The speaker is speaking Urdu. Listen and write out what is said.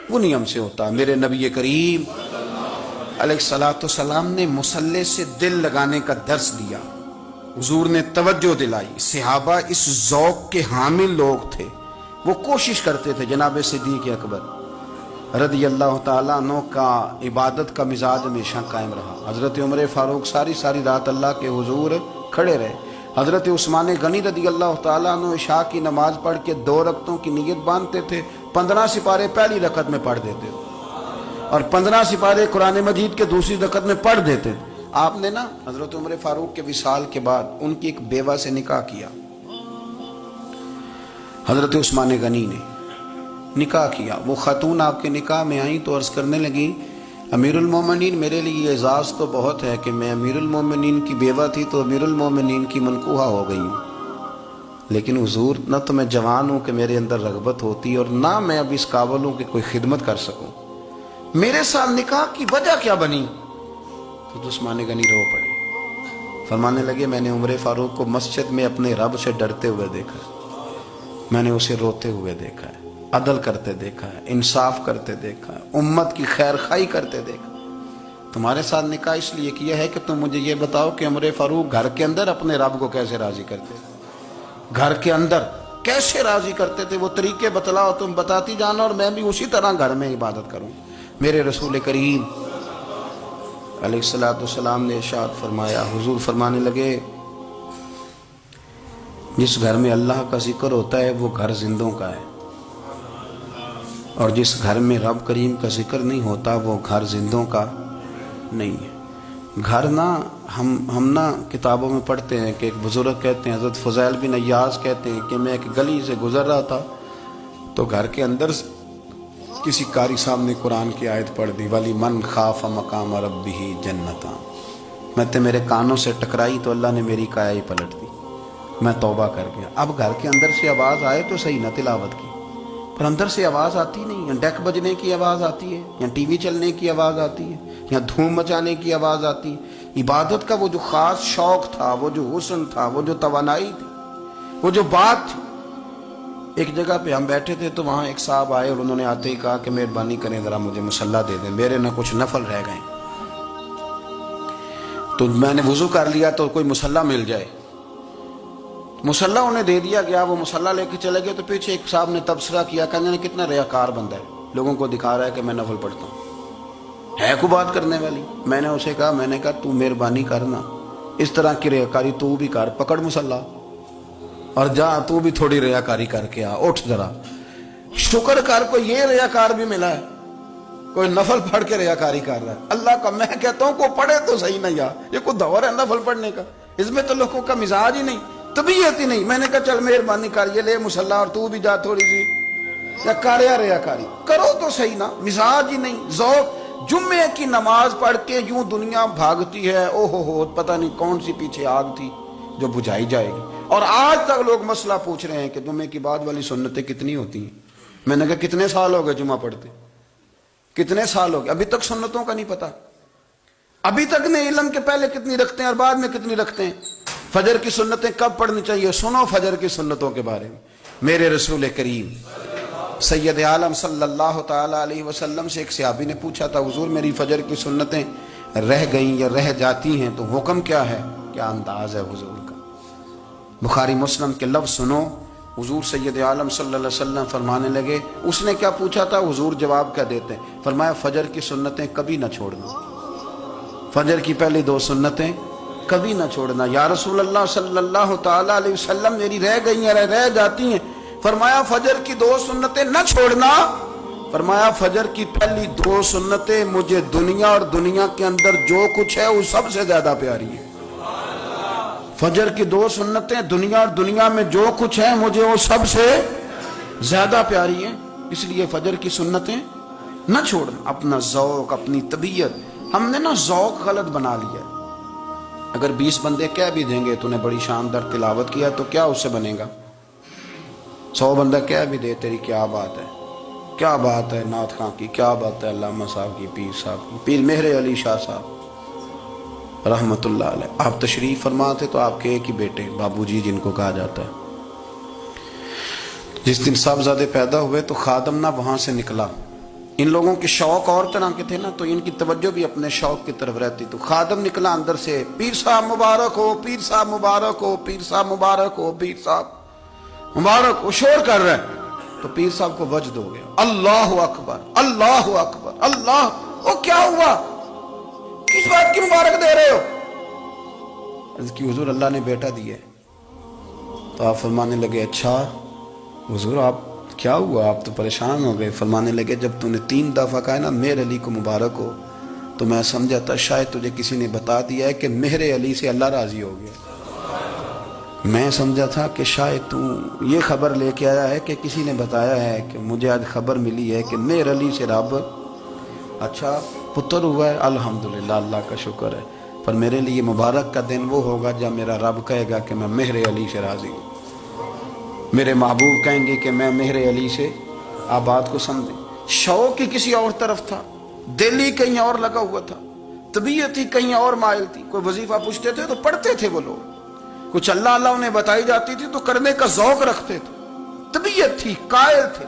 وہ نہیں ہم سے ہوتا۔ میرے نبی کریم علیہ السلام نے مصلی سے دل لگانے کا درس دیا، حضور نے توجہ دلائی، صحابہ اس ذوق کے حامل لوگ تھے، وہ کوشش کرتے تھے۔ جناب صدیق اکبر رضی اللہ تعالیٰ عنہ کا عبادت کا مزاج ہمیشہ قائم رہا۔ حضرت عمر فاروق ساری رات اللہ کے حضور کھڑے رہے۔ حضرت عثمان غنی رضی اللہ تعالیٰ عنہ عشاء کی نماز پڑھ کے 2 رکعتوں کی نیت باندھتے تھے، 15 سپارے پہلی رکعت میں پڑھ دیتے تھے اور 15 سپارے قرآن مجید کے دوسری رکعت میں پڑھ دیتے تھے۔ آپ نے نا حضرت عمر فاروق کے وصال کے بعد ان کی ایک بیوہ سے نکاح کیا، حضرت عثمان غنی نے نکاح کیا۔ وہ خاتون آپ کے نکاح میں آئیں تو عرض کرنے لگیں، امیر المومنین میرے لیے اعزاز تو بہت ہے کہ میں امیر المومنین کی بیوہ تھی تو امیر المومنین کی منکوحہ ہو گئی ہوں، لیکن حضور نہ تو میں جوان ہوں کہ میرے اندر رغبت ہوتی اور نہ میں اب اس قابل ہوں کہ کوئی خدمت کر سکوں، میرے ساتھ نکاح کی وجہ کیا بنی؟ تو عثمان غنی رو پڑے، فرمانے لگے میں نے عمر فاروق کو مسجد میں اپنے رب سے ڈرتے ہوئے دیکھا ہے، میں نے اسے روتے ہوئے دیکھا ہے، عدل کرتے دیکھا ہے، انصاف کرتے دیکھا ہے، امت کی خیر خواہی کرتے دیکھا۔ تمہارے ساتھ نکاح اس لیے کیا ہے کہ تم مجھے یہ بتاؤ کہ عمر فاروق گھر کے اندر اپنے رب کو کیسے راضی کرتے تھے، گھر کے اندر کیسے راضی کرتے تھے، وہ طریقے بتلاؤ، تم بتاتی جانا اور میں بھی اسی طرح گھر میں عبادت کروں۔ میرے رسول کریم علیہ السلام نے ارشاد فرمایا، حضور فرمانے لگے جس گھر میں اللہ کا ذکر ہوتا ہے وہ گھر زندوں کا ہے، اور جس گھر میں رب کریم کا ذکر نہیں ہوتا وہ گھر زندوں کا نہیں ہے۔ گھر نا ہم نا کتابوں میں پڑھتے ہیں کہ ایک بزرگ کہتے ہیں، حضرت فضیل بن عیاض کہتے ہیں کہ میں ایک گلی سے گزر رہا تھا تو گھر کے اندر کسی قاری صاحب نے قرآن کی آیت پڑھ دی، ولی من خاف مقام ربہ جنتان، میں تے میرے کانوں سے ٹکرائی تو اللہ نے میری کایا ہی پلٹ دی، میں توبہ کر گیا۔ اب گھر کے اندر سے آواز آئے تو صحیح نہ تلاوت کی، پر اندر سے آواز آتی نہیں، یا ڈیک بجنے کی آواز آتی ہے، یا ٹی وی چلنے کی آواز آتی ہے، یا دھوم مچانے کی آواز آتی ہے۔ عبادت کا وہ جو خاص شوق تھا، وہ جو حسن تھا، وہ جو توانائی تھی، وہ جو بات تھی۔ ایک جگہ پہ ہم بیٹھے تھے تو وہاں ایک صاحب آئے اور انہوں نے آتے ہی کہا کہ مہربانی کریں ذرا مجھے مصلی دے دیں، میرے نہ کچھ نفل رہ گئے۔ تو میں نے وضو کر لیا تو کوئی مصلی مل جائے، مصلی انہیں دے دیا گیا، وہ مصلی لے کے چلے گئے تو پیچھے ایک صاحب نے تبصرہ کیا، کہنے نے کتنا ریاکار بندہ ہے، لوگوں کو دکھا رہا ہے کہ میں نفل پڑھتا ہوں، ہے کوئی بات کرنے والی؟ میں نے اسے کہا تو مہربانی کرنا، اس طرح کی ریاکاری تو بھی کر، پکڑ مصلی اور جا تو بھی تھوڑی ریاکاری کر کے آ، اٹھ ذرا، شکر کر کوئی یہ ریاکار بھی ملا ہے، کوئی نفل پڑھ کے ریاکاری کر رہا ہے۔ اللہ کا میں کہتا ہوں کو پڑھے تو صحیح نہ، یہ کوئی دور ہے نفل پڑھنے کا؟ اس میں تو لوگوں کا مزاج ہی نہیں، طبیعت ہی نہیں۔ میں نے کہا چل مہربانی کر یہ لے مصلی اور تو بھی جا تھوڑی سی، یا کر یا ریاکاری کرو تو صحیح نا، مزاج ہی نہیں، ذوق۔ جمعے کی نماز پڑھ کے یوں دنیا بھاگتی ہے، او ہو پتہ نہیں کون سی پیچھے آگ تھی جو بجھائی جائے گی، اور آج تک لوگ مسئلہ پوچھ رہے ہیں کہ جمعے کی بعد والی سنتیں کتنی ہوتی ہیں۔ میں نے کہا کتنے سال ہو گئے جمعہ پڑھتے، کتنے سال ہو گئے، ابھی تک سنتوں کا نہیں پتا، ابھی تک نے علم کے پہلے کتنی رکھتے ہیں اور بعد میں کتنی رکھتے ہیں۔ فجر کی سنتیں کب پڑھنی چاہیے، سنو فجر کی سنتوں کے بارے میں۔ میرے رسول کریم سید عالم صلی اللہ تعالی علیہ وسلم سے ایک صحابی نے پوچھا تھا، حضور میری فجر کی سنتیں رہ گئیں یا رہ جاتی ہیں تو حکم کیا ہے؟ کیا انداز ہے حضور کا، بخاری مسلم کے لفظ سنو۔ حضور سید عالم صلی اللہ علیہ وسلم فرمانے لگے، اس نے کیا پوچھا تھا، حضور جواب کیا دیتے ہیں؟ فرمایا فجر کی سنتیں کبھی نہ چھوڑنا، فجر کی پہلی 2 سنتیں کبھی نہ چھوڑنا۔ یا رسول اللہ صلی اللہ تعالی علیہ وسلم میری رہ گئی ہیں، رہ جاتی ہیں۔ فرمایا فجر کی 2 سنتیں نہ چھوڑنا، فرمایا فجر کی پہلی 2 سنتیں مجھے دنیا اور دنیا کے اندر جو کچھ ہے وہ سب سے زیادہ پیاری ہے۔ فجر کی 2 سنتیں دنیا اور دنیا میں جو کچھ ہے مجھے وہ سب سے زیادہ پیاری ہیں، اس لیے فجر کی سنتیں نہ چھوڑنا۔ اپنا ذوق، اپنی طبیعت، ہم نے نا ذوق غلط بنا لیا ہے۔ اگر 20 بندے کہہ بھی دیں گے تو نے بڑی شاندار تلاوت کیا تو کیا اس سے بنے گا؟ 100 بندہ کہہ بھی دے تیری کیا بات ہے، کیا بات ہے نعت خاں کی، کیا بات ہے علامہ صاحب کی، پیر صاحب کی، پیر مہر علی شاہ صاحب رحمت اللہ علیہ، آپ تشریف فرما تھے تو آپ کے ایک ہی بیٹے بابو جی جن کو کہا جاتا ہے، جس دن صاحبزادے پیدا ہوئے تو خادم نہ وہاں سے نکلا، ان لوگوں کے شوق اور طرح کے تھے نا، تو ان کی توجہ بھی اپنے شوق کی طرف رہتی. تو خادم نکلا اندر سے، پیر صاحب مبارک ہو، پیر صاحب مبارک ہو، پیر صاحب مبارک ہو، پیر صاحب مبارک ہو، شور کر رہا ہے. تو پیر صاحب کو وجد ہو گیا، اللہ اکبر اللہ اکبر اللہ. او کیا ہوا، کس بات کی مبارک دے رہے ہو؟ عرض کی حضور اللہ نے بیٹا دیا. تو آپ فرمانے لگے اچھا حضور آپ کیا ہوا، آپ تو پریشان ہو گئے. فرمانے لگے جب تو نے 3 دفعہ کہا نا مہر علی کو مبارک ہو، تو میں سمجھا تھا شاید تجھے کسی نے بتا دیا ہے کہ مہر علی سے اللہ راضی ہو گیا. میں سمجھا تھا کہ شاید تو یہ خبر لے کے آیا ہے کہ کسی نے بتایا ہے کہ مجھے آج خبر ملی ہے کہ مہر علی سے رب اچھا پتر ہوا ہے. الحمدللہ اللہ کا شکر ہے. پر میرے لیے مبارک کا دن وہ ہوگا جب میرا رب کہے گا کہ میں مہر علی سے راضی ہوں. میرے محبوب کہیں گے کہ میں مہر علی سے. آپ بات کو سمجھیں. شوق ہی کسی اور طرف تھا، دل ہی کہیں اور لگا ہوا تھا، طبیعت ہی کہیں اور مائل تھی. کوئی وظیفہ پوچھتے تھے تو پڑھتے تھے وہ لوگ، کچھ اللہ اللہ انہیں بتائی جاتی تھی تو کرنے کا ذوق رکھتے تھے، طبیعت تھی، قائل تھے.